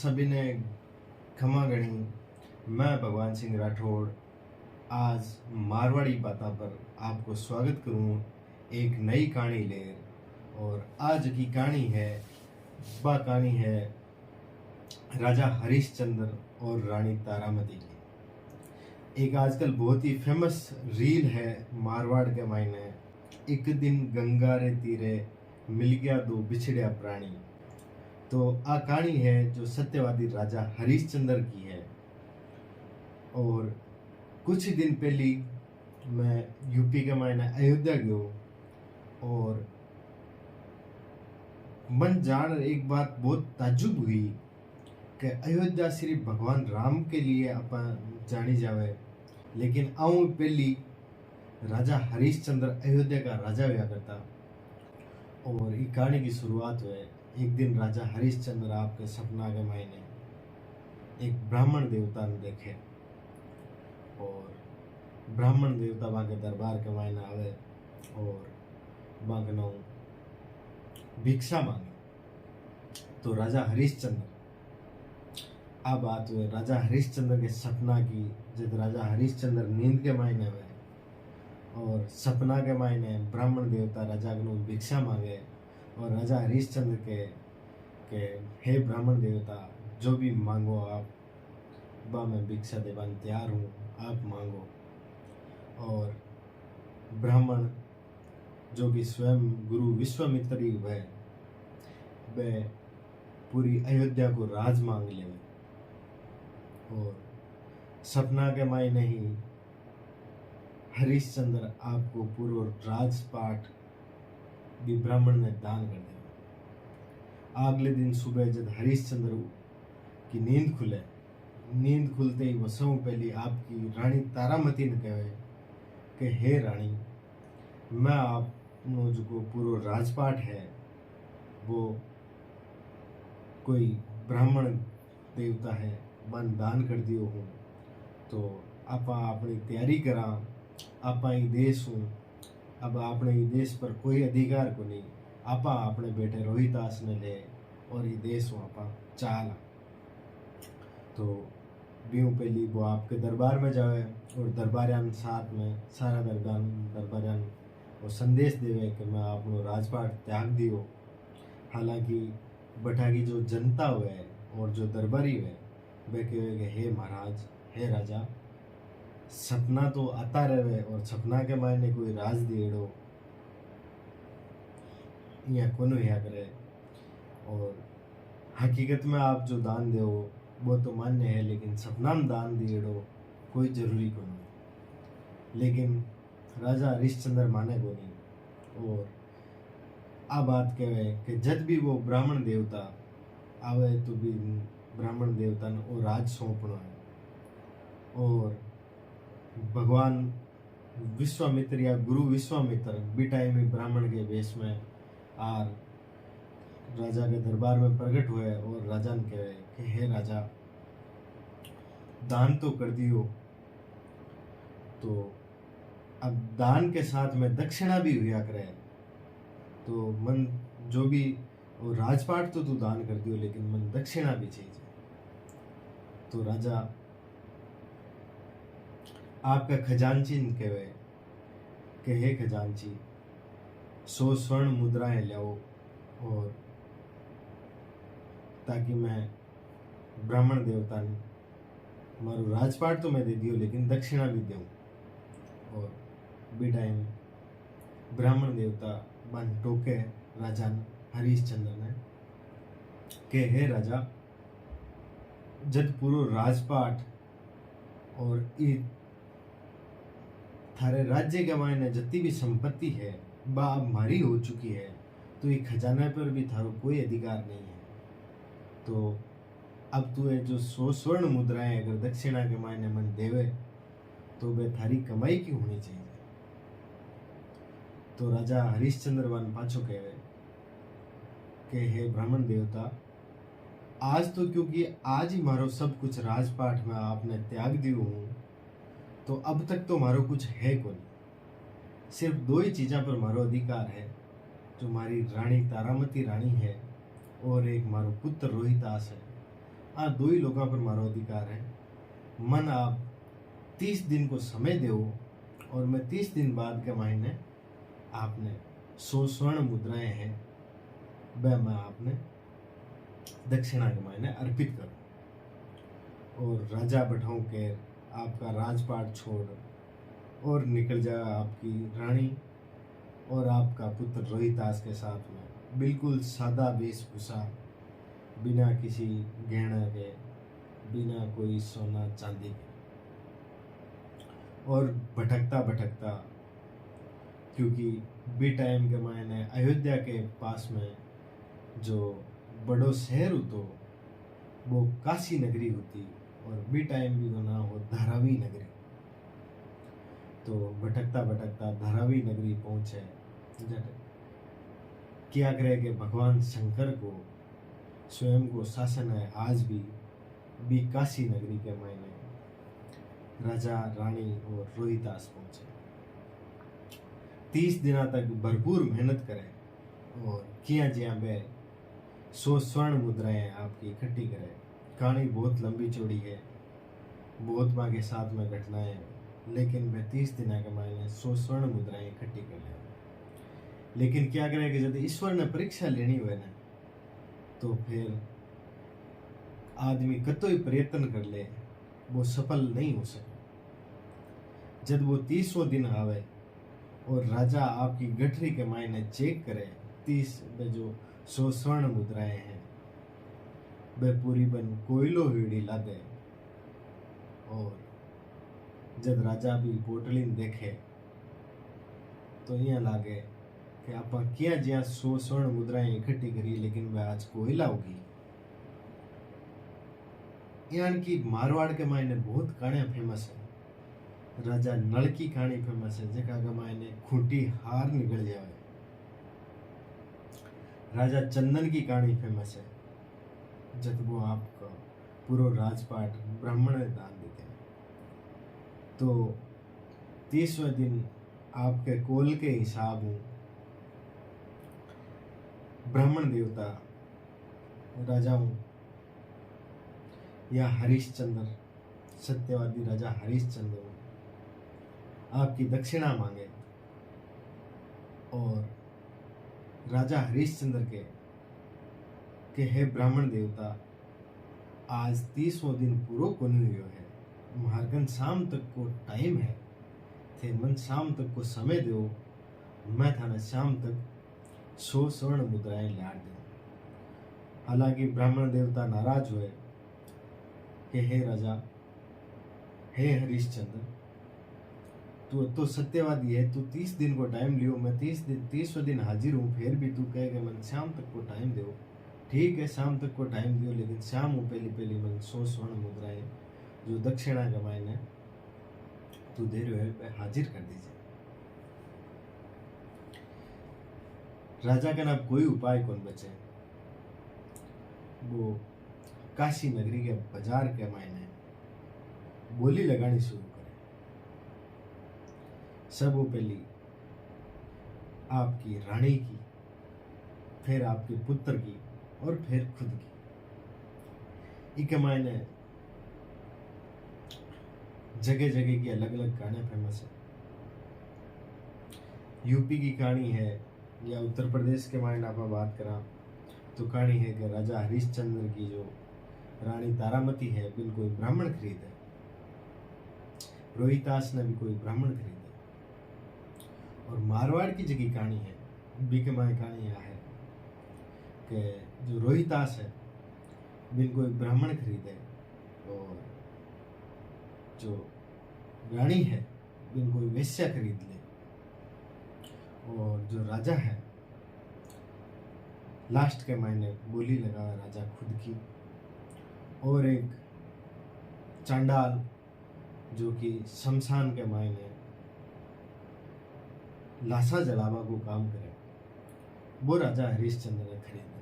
सभी ने क्षमा गणी। मैं भगवान सिंह राठौड़ आज मारवाड़ी बाता पर आपको स्वागत करूं एक नई कहानी लेकर। और आज की कहानी है वह कहानी है राजा हरिश्चंद्र और रानी तारामती की। एक आजकल बहुत ही फेमस रील है मारवाड़ के मायने, एक दिन गंगा रे तीरे मिल गया दो बिछड़िया प्राणी। तो आ कहानी है जो सत्यवादी राजा हरिश्चंद्र की है। और कुछ दिन पहले मैं यूपी के मायने अयोध्या गयो और मन जान एक बात बहुत ताज्जुब हुई कि अयोध्या सिर्फ भगवान राम के लिए अपन जानी जावे, लेकिन आऊँ पहली राजा हरिश्चंद्र अयोध्या का राजा हुआ करता। और ये कहानी की शुरुआत हुए एक दिन राजा हरिश्चंद्र आपके सपना के मायने एक ब्राह्मण देवता ने देखे और ब्राह्मण देवता वहाँ के दरबार के मायने आवे और वहाँ के नाम भिक्षा मांगे। तो राजा हरिश्चंद्र आ बात हुए राजा हरिश्चंद्र के सपना की, जब राजा हरिश्चंद्र नींद के मायने हुए और सपना के मायने ब्राह्मण देवता राजा को भिक्षा मांगे और राजा हरिश्चंद्र के हे ब्राह्मण देवता जो भी मांगो आप, बा मैं भिक्षा देवान तैयार हूँ, आप मांगो। और ब्राह्मण जो कि स्वयं गुरु विश्वामित्र ही हुए, वे पूरी अयोध्या को राज मांग ले। और सपना के मायने ही हरिश्चंद्र आपको पूरा राजपाट भी ब्राह्मण ने दान कर दिया। अगले दिन सुबह जब हरिश्चंद्र की नींद खुलते ही वो सब पहले आपकी रानी तारामती ने कहे कि हे रानी, मैं आपनो जो पूरा राजपाट है वो कोई ब्राह्मण देवता है मन दान कर दियो हूँ, तो आपा अपनी तैयारी करा। आपा ही देश हूँ, अब अपने ही देश पर कोई अधिकार को नहीं, आपा अपने बेटे रोहिदास ने ले और ये देश हूँ आपा चाला। तो बीऊ पहली वो आपके दरबार में जावे और दरबारियान साथ में सारा दरबारियान वो संदेश देवे कि मैं अपनो राजपाट त्याग दियो। हालांकि बठा की जो जनता हुए और जो दरबारी हुए वे कहे कि हे महाराज, हे राजा, सपना तो आता रहे और सपना के मायने कोई राज दिएड़ो या कोनो या करे, और हकीकत में आप जो दान दे वो तो मान्य है, लेकिन सपना में दान दिएड़ो कोई जरूरी को नहीं। लेकिन राजा हरिश्चंद्र माने को नहीं और आ बात कहे कि जब भी वो ब्राह्मण देवता आवे तो भी ब्राह्मण देवता ने वो राज सौंपना है। और भगवान विश्वामित्र या गुरु विश्वामित्र भी टाइम में ब्राह्मण के वेश में आर राजा के दरबार में प्रकट हुए और राजा ने कहे कि हे राजा, दान तो कर दियो, तो अब दान के साथ में दक्षिणा भी हुआ करे, तो मन जो भी वो राजपाट तो तू दान कर दियो, लेकिन मन दक्षिणा भी चाहिए। तो राजा आपका खजांची ने कहे कि हे खजांची, 100 स्वर्ण मुद्राएं लाओ और ताकि मैं ब्राह्मण देवता ने मारो राजपाट तो मैं दे दियो, लेकिन दक्षिणा भी दूं। और बी टाइम ब्राह्मण देवता बन टोके राजा हरिश्चंद्र ने के हे राजा, जब पूरो राजपाट और थारे राज्य के मायने जितनी भी संपत्ति है वह अब हमारी हो चुकी है, तो ये खजाना पर भी थारो कोई अधिकार नहीं है। तो अब तू ये जो 100 स्वर्ण मुद्राएं अगर दक्षिणा के मायने मन देवे तो वे थारी कमाई की होनी चाहिए। तो राजा हरिश्चंद्र वन पाछो कहे कि हे ब्राह्मण देवता, आज तो क्योंकि आज ही मारो सब कुछ राजपाट में आपने त्याग दियो हूँ, तो अब तक तो मारो कुछ है को नहीं। सिर्फ 2 ही चीज़ों पर मारो अधिकार है, जो हमारी रानी तारामती रानी है और एक मारो पुत्र रोहिदास है। आ दो ही लोगों पर मारो अधिकार है। मन आप 30 दिन को समय दो और मैं 30 दिन बाद के महीने आपने 100 स्वर्ण मुद्राएं हैं वह मैं आपने दक्षिणा के महीने अर्पित करूं। और राजा बैठाऊं के आपका राजपाट छोड़ और निकल जाए आपकी रानी और आपका पुत्र रोहितास के साथ में बिल्कुल सादा वेशभूषा, बिना किसी गहना के, बिना कोई सोना चांदी के, और भटकता भटकता, क्योंकि बी टाइम के मायने अयोध्या के पास में जो बड़ो शहर होतो वो काशी नगरी होती और बी टाइम भी को नाम हो धारावी नगरी। तो भटकता भटकता धारावी नगरी पहुंचे। क्या करे कि भगवान शंकर को स्वयं को शासन है आज भी काशी नगरी के मायने राजा रानी और रोहितास पहुंचे। 30 दिनों तक भरपूर मेहनत करे और किया जिया बे 100 स्वर्ण मुद्राएं आपकी इकट्ठी करे। कहानी बहुत लंबी चौड़ी है, बहुत माँ के साथ में घटनाएं हैं, लेकिन वह 30 दिनों के मायने 100 स्वर्ण मुद्राएं इकट्ठी कर ले। लेकिन क्या करे कि जब ईश्वर ने परीक्षा लेनी हुए ना तो फिर आदमी कतो ही प्रयत्न कर ले वो सफल नहीं हो सके। जब वो 30वां दिन आवे और राजा आपकी गठरी के मायने चेक करे 30 में जो 100 स्वर्ण मुद्राएं हैं वह पूरी बन कोयलो हीड़ी ला दे। और जब राजा भी पोटली देखे तो यहाँ लागे कि आप क्या ज्या 100 स्वर्ण मुद्राएं इकट्ठी करी लेकिन वह आज कोयला होगी। यानी कि मारवाड़ के मायने बहुत कहानियां फेमस है। राजा नल की कहानी फेमस है जगह के मायने खूंटी हार निकल जाए। राजा चंदन की कहानी फेमस है जब वो आपका पूरा राजपाट ब्राह्मण ने दान देते हैं। तो 30वें दिन आपके कोल के हिसाब हूँ ब्राह्मण देवता राजा हूँ या हरिश्चंद्र सत्यवादी राजा हरिश्चंद्र आपकी दक्षिणा मांगे। और राजा हरिश्चंद्र के हे ब्राह्मण देवता आज 30वां दिन पूरा कोनी हुआ है, मार्गन शाम तक को टाइम है थे मन शाम तक को समय दो, मैं थाने शाम तक 100 स्वर्ण मुद्राएं लाड़ दूं। हालांकि ब्राह्मण देवता नाराज हुए कि हे राजा हे हरिश्चंद्र तू तो सत्यवादी है, तू 30 दिन को टाइम लियो, मैं 30वें दिन हाजिर हूँ, फिर भी तू कहेगा मन शाम तक को टाइम दो। ठीक है शाम तक को टाइम दियो लेकिन शाम हो पहली मन 100 स्वर्ण मुद्राएं जो दक्षिणा के मायने तू दे रहे हो हाजिर कर दीजिए। राजा का ना कोई उपाय कौन बचे। वो काशी नगरी के बाजार के मायने बोली लगानी शुरू करे। सब पहली आपकी रानी की, फिर आपके पुत्र की और फिर खुद की। इके मायने जगह जगह की अलग अलग कहानियां फेमस है। यूपी की कहानी है या उत्तर प्रदेश के मायने आप बात करा तो कहानी है कि राजा हरिश्चंद्र की जो रानी तारामती है बिल्कुल ब्राह्मण खरीदे। रोहितास ने भी कोई ब्राह्मण खरीदे। और मारवाड़ की जगह कहानी है बीकेमाई कहानी यह है कि जो रोहितास है बिल्कुल ब्राह्मण खरीदे और जो रानी है बिल्कुल वेश्या खरीद ले। और जो राजा है लास्ट के मायने बोली लगा राजा खुद की। और एक चांडाल जो कि शमशान के मायने लाशा जलावा को काम करे वो राजा हरिश्चंद्र ने खरीदा।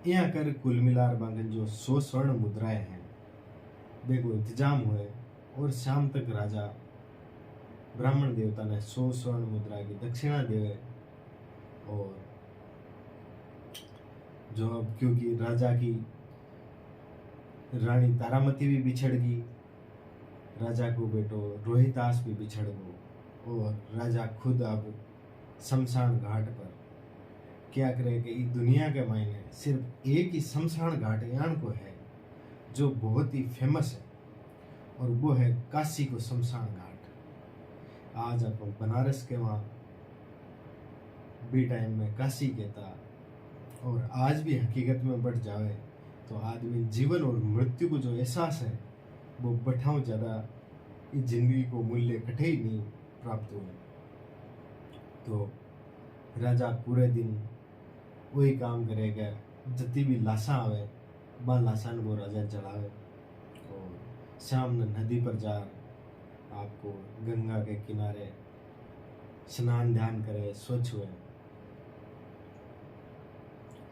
यहाँ कर कुल मिलार बांगन जो 100 स्वर्ण मुद्राएं हैं वे को इंतजाम हुए और शाम तक राजा ब्राह्मण देवता ने 100 स्वर्ण मुद्रा की दक्षिणा देवे। और जो अब क्योंकि राजा की रानी तारामती भी बिछड़ गई, राजा को बेटो रोहितास भी बिछड़ गो, और राजा खुद अब शमशान घाट पर क्या करे कि इस दुनिया के मायने सिर्फ एक ही शमशान घाट यान को है जो बहुत ही फेमस है, और वो है काशी को शमशान घाट। आज अपन बनारस के वहाँ भी टाइम में काशी कहता, और आज भी हकीकत में बढ़ जावे तो आदमी जीवन और मृत्यु को जो एहसास है वो बढ़ाओ ज़्यादा इस जिंदगी को मूल्य कठे ही नहीं प्राप्त हुए। तो राजा पूरे दिन वही काम करेगा, जति भी लाशा आवे बा लाशा वो राजा जलावे, और शाम ने नदी पर जा आपको गंगा के किनारे स्नान ध्यान करे, स्वच्छ हुए।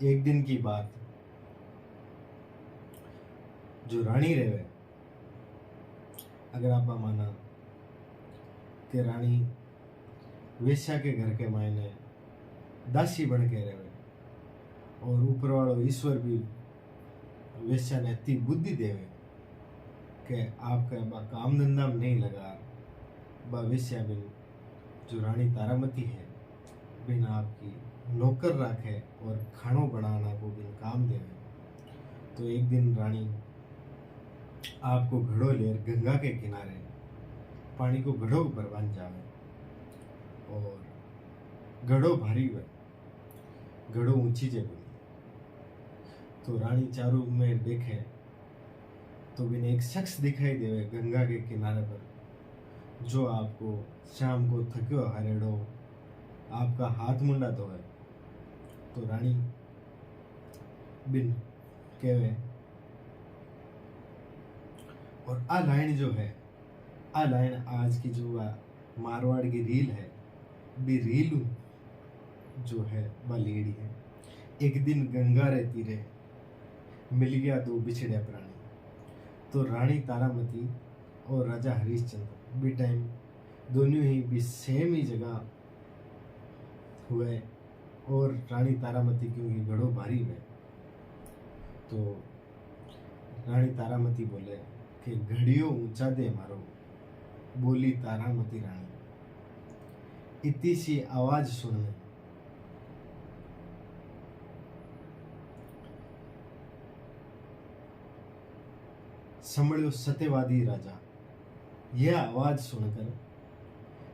एक दिन की बात, जो रानी रहे, अगर आप माना कि रानी वेश्या के घर के मायने दासी बन के रहे, और ऊपर वालों ईश्वर भी वेश्या ने इतनी बुद्धि देवे कि आपका बा काम धंधा में नहीं लगा, बा वेश्या बिन जो रानी तारामती है बिन आपकी नौकर रखे और खानों बनाना को बिन काम देवे। तो एक दिन रानी आपको घड़ो लेर गंगा के किनारे पानी को घड़ो पर बन जावे, और घड़ो भारी हुए, घड़ो ऊंची जे बनी। तो रानी चारों में देखे तो बिन एक शख्स दिखाई देवे गंगा के किनारे पर, जो आपको शाम को थक्यो हरेड़ो आपका हाथ मुंडा धोए। तो रानी बिन कहवे, और आ लाइन जो है, आ लाइन आज की जो मारवाड़ की रील है, भी रील जो है वह लेडी है। एक दिन गंगा रे तीरे मिल गया दो बिछड़े प्राणी। तो रानी तारामती और राजा हरिश्चंद्र भी टाइम दोनों ही भी सेम ही जगह हुए, और रानी तारामती क्योंकि घड़ो भारी हुए, तो रानी तारामती बोले कि घड़ियों ऊंचा दे मारो, बोली तारामती रानी। इतनी सी आवाज सुनने संभळ्यो सत्यवादी राजा। यह आवाज सुनकर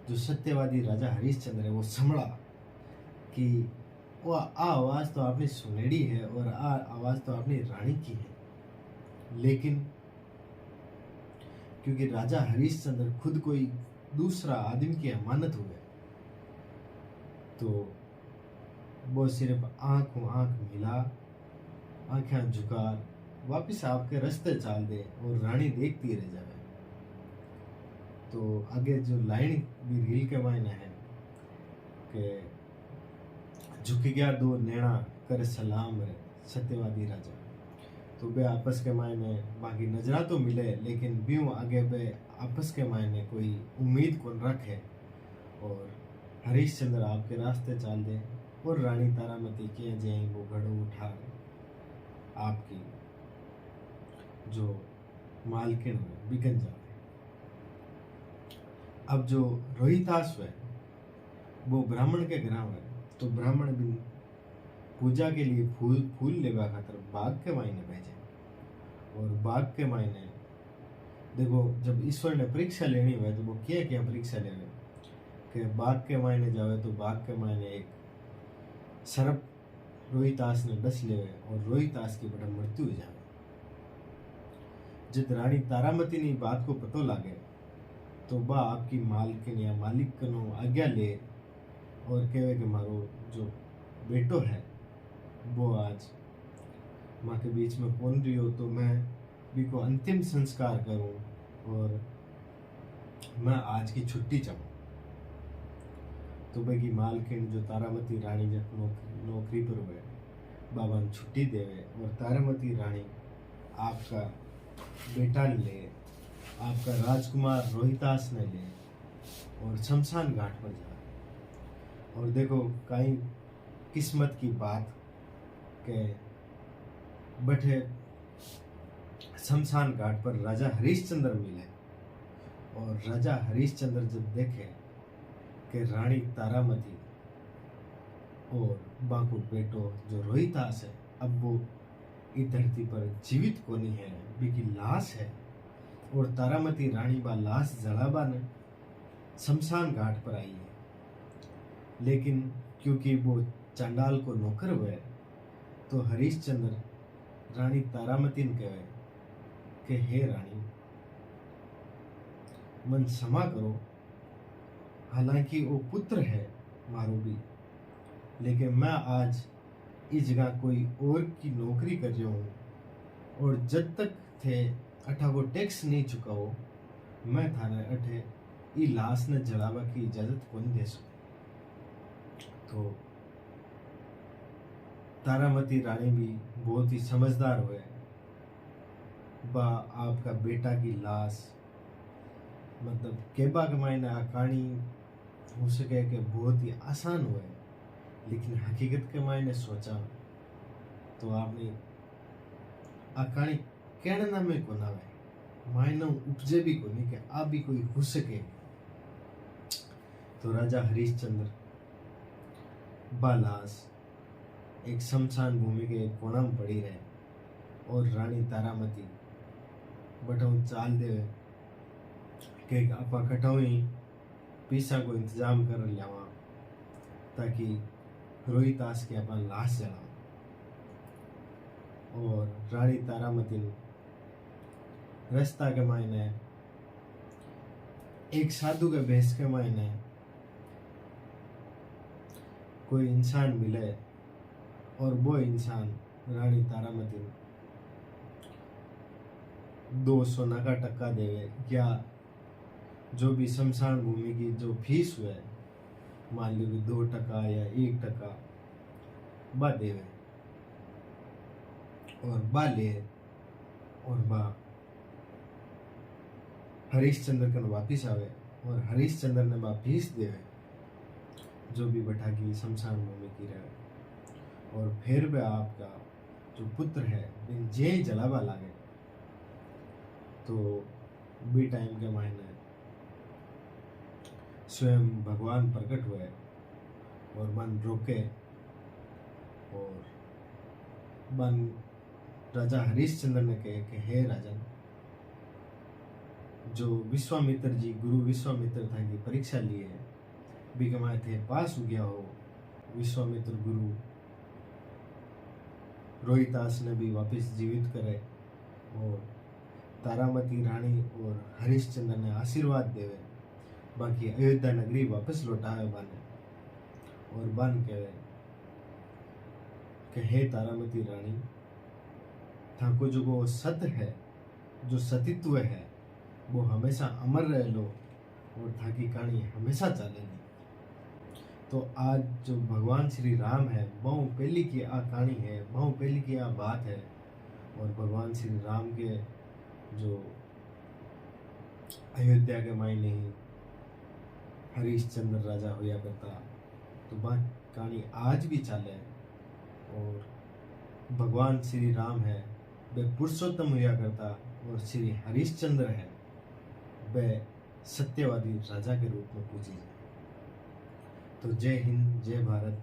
जो सत्यवादी राजा हरिश्चंद्र है वो संभला कि वो आवाज तो आपने सुनेड़ी है और आवाज तो आपने रानी की है, लेकिन क्योंकि राजा हरिश्चंद्र खुद कोई दूसरा आदमी की अमानत हुए, तो वो सिर्फ आंखों आंख मिला, आंखें झुका वापिस आपके रास्ते चाल दे और रानी देखती रह जाए। तो आगे जो लाइन भी रील के मायने है कि झुक गया दो नैना कर सलाम रे सत्यवादी राजा। तो बे आपस के मायने बाकी नजरा तो मिले, लेकिन ब्यूं आगे बे आपस के मायने कोई उम्मीद कौन रखे, और हरिश्चंद्र आपके रास्ते चाल दे और रानी तारामती के जाए वो घड़ो उठा आपकी जो मालकिन है बिकन जाए। अब जो रोहितास है वो ब्राह्मण के ग्राम है, तो ब्राह्मण भी पूजा के लिए फूल लेवा खातर बाग के मायने भेजे, और बाग के मायने देखो जब ईश्वर ने परीक्षा लेनी हुई तो वो क्या क्या परीक्षा लेवे कि बाग के मायने जावे, तो बाग के मायने एक सर्प रोहितास ने डस लेवे और रोहितास की बड़ा मृत्यु हो जावे। जब रानी तारामती ने बात को पतो लागे तो बा आपकी मालकिन या मालिक कनो आज्ञा ले और कहे कि मारो जो बेटो है वो आज माँ के बीच में कौन रही हो, तो मैं भी को अंतिम संस्कार करूं और मैं आज की छुट्टी चाहूँ। तो भाई की मालकिन जो तारामती रानी जब नौकरी पर हुए बाबा ने छुट्टी देवे, और तारामती रानी आपका बेटा ले, आपका राजकुमार रोहितास ने ले और शमशान घाट पर जाए। और देखो कई किस्मत की बात के बैठे शमशान घाट पर राजा हरिश्चंद्र मिले। और राजा हरिश्चंद्र जब देखे कि रानी तारामती और बांको बेटो जो रोहितास है अब वो इस धरती पर जीवित कोनी है, बिकी लाश है, और तारामती रानी बा लाश जलाबा ने शमशान घाट पर आई है। लेकिन क्योंकि वो चांडाल को नौकर हुए तो हरिश्चंद्र रानी तारामती ने कहे कि हे रानी मन क्षमा करो, हालांकि वो पुत्र है मारो भी, लेकिन मैं आज इस जगह कोई और की नौकरी कर रहा हूँ और जब तक थे अठा को टैक्स नहीं चुकाओ मैं थाने अठे ई लाश ने जलावा की इजाजत कौन दे सकूं। तो तारामती रानी भी बहुत ही समझदार हुए, बा आपका बेटा की लाश मतलब केबा के मायने आ कहानी हो सके कि बहुत ही आसान हुए, लेकिन हकीकत के मायने सोचा तो आपने आ कहानी कहने ना में को ना मायने उपजे भी को नहीं कि आप भी कोई हो सके। तो राजा हरिश्चंद्र बालास एक शमशान भूमि के एक कोना में पड़ी रहे और रानी तारामती बटाऊ चाल दे कि आपा कटाऊ ही पीसा को इंतजाम कर लियावा ताकि रोहितास के अपन लाश जलाओ। और रानी तारामती ने रास्ता के मायने एक साधु के भेष के मायने कोई इंसान मिले और वो इंसान रानी तारामती ने 2 सोना का टक्का देवे या जो भी शमशान भूमि की जो फीस हुए मान लो कि 2 टका या 1 टका बा देवे और बा ले और बा हरिश्चंद्र कन वापिस आवे और हरिश्चंद्र ने बा फीस देवे जो भी बैठा की शमशान भूमि की रहे। और फिर भी आपका जो पुत्र है जे जलावा लागे तो बी टाइम के मायने स्वयं भगवान प्रकट हुए और मन रोके और मन राजा हरिश्चंद्र ने कहे कि हे राजन, जो विश्वामित्र जी गुरु विश्वामित्र था की परीक्षा लिए है भी कमाए थे पास हो गया हो। विश्वामित्र गुरु रोहितास ने भी वापस जीवित करे और तारामती रानी और हरिश्चंद्र ने आशीर्वाद देवे बाकी अयोध्या नगरी वापस लौटावे बाने और बन कहे कि हे तारामती रानी, थाको जो वो सत्य है जो सतित्व है वो हमेशा अमर रह लो और थाकी कहानी हमेशा चलेगी। तो आज जो भगवान श्री राम है बहु पहली की आ कहानी है, बहु पहली की आ बात है और भगवान श्री राम के जो अयोध्या के मायने ही हरिश्चंद्र राजा होया करता तो बात कहानी आज भी चले और भगवान श्री राम है वे पुरुषोत्तम हुआ करता और श्री हरिश्चंद्र है वे सत्यवादी राजा के रूप में पूजी जाए। तो जय हिंद, जय भारत।